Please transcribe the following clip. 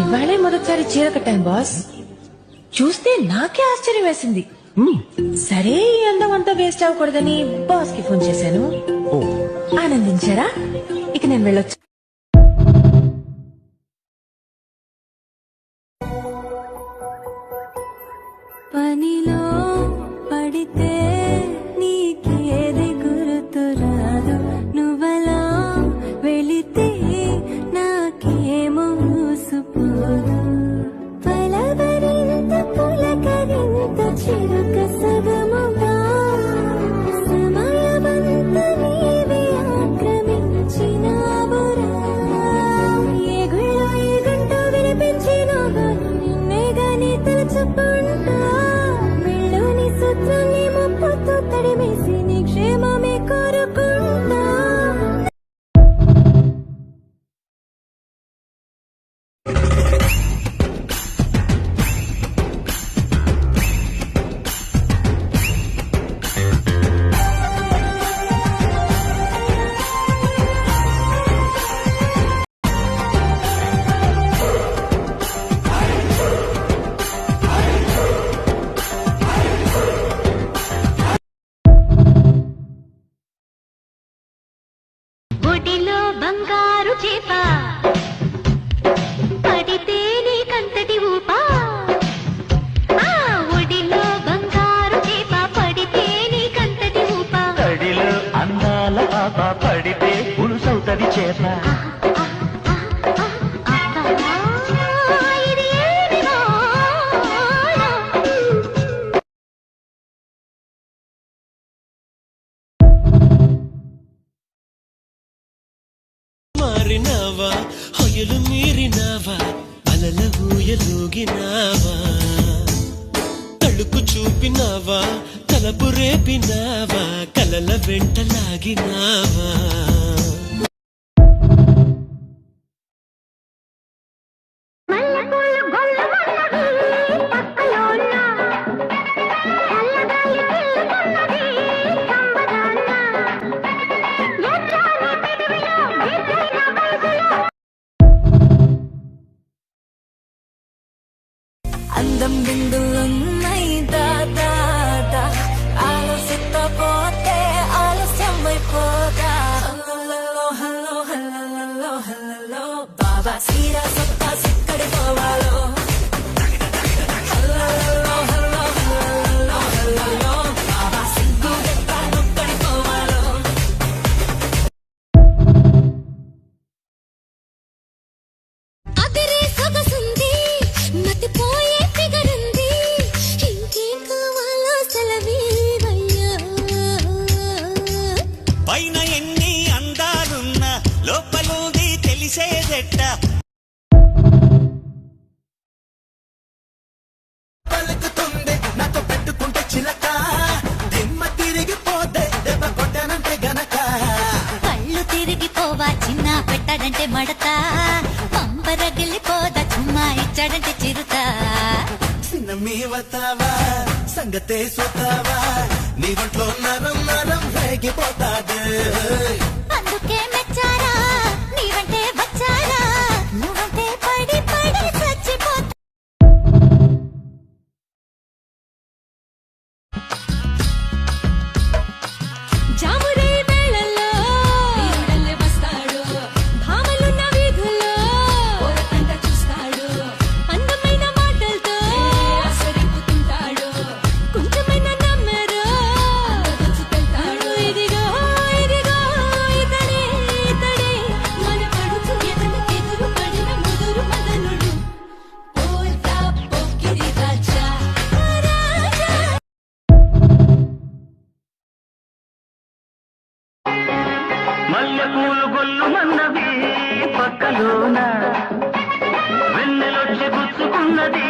ఇవాళే మొదటిసారి చీర కట్టాను బాస్. చూస్తే నాకే ఆశ్చర్యం వేసింది. సరే ఈ అందం అంతా వేస్ట్ అవ్వకూడదని బాస్ కి ఫోన్ చేశాను. ఆనందించారా? ఇక నేను వెళ్ళొచ్చు. పనిలో పడితే నీకేది గుర్తురాదు, నువ్వలా వెళితే నాకేమో మూసుపోదు. పలవరింత పులకరింత చిరుక సగముగా సమయమంత నీవే ఆక్రమించినావురా. ఎగుళ్ళు ఎగుంటూ వినిపించినావు, నిన్నే గాని తలచుకుంటా. మెళ్ళోని సూత్రాన్ని ముప్పుతో తడిమేసి నీ క్షేమమే కోరుకుంటా. ఒడిలో బంగారు చేప పడితే నీకంతటి ఊపా. ఒడిలో బంగారు చేప పడితే నీకంతటి ఊపా. తడిలో అందాల పాప పడితే పులుసవుతది చేప. ఇది ఏమిగో మారినావా, హొయలు మీరినావా, అలల ఊయలూగినావా, తడుపు చూపినావా, తలపు రేపినావా, కలల వెంటలాగినావా. మల్లెపూలు గొల్లమన్నవి పక్కలోన, చల్లగాలి పిల్లుతున్నది సంబరాన. ఎర్రని పెదవిలో వెచ్చైన వయసులో అందం బిందులున్నాయి దాదా, ఆలోచిస్తపోతే ఆలస్యమైపోదా. హల్లో హల్లో హల్లో హల్లో బాబా సీరా సత్తా సిక్కడి పోవాలో. హల్లో హల్లో హల్లో హల్లో బాబా సిగ్గు దెత్తా నొక్కడి పోవాలో. అదిరే సొగసుంది, మతిపోయే ఫిగరుంది, ఇంకేం కావాలో సెలవీవయ్యా. పైన ఎన్ని అందాలున్నా లోపలుంది తెలిసేదెట్ట. పలుకుతుంది నాతో పెట్టుకుంటే చిలక, దిమ్మ తిరిగిపోతే దెబ్బ కొట్టానంటే గనక. కళ్ళు తిరిగిపోవా చిన్న పెట్టాడంటే మడత, పంపరగిలిపోదా చుమ్మా ఇచ్చాడంటే చిరుత. చిన్న మీవతావా సంగతే సోతావా, నీ ఒంట్లో నరం నరం రేగిపోతాడు. అందుకే మెచ్చారా నీవంటే వచ్చారా, నువ్వంటే పడి పడి చచ్చిపోతా. జామురే వేళల్లో వీరుడల్లే వస్తాడు, భామలున్న వీధుల్లో ఓరకంట చూస్తాడు. అందమైన మాటలతో ఆశ్చర్యపోతుంటాడు, కొంచెమైన నమ్మరు దోచుకెళ్తాడు. ఇదిగో ఇదిగో ఇతడే ఇతడే మన పడుచు ఎదురు పడిన ముదురు మదనుడు. పోల్తా పోకిరి రాజా రాజా. మల్లెపూలు గొల్లు మన్నవి పక్కలోన, వెన్నెలొచ్చి గుచ్చుకున్నది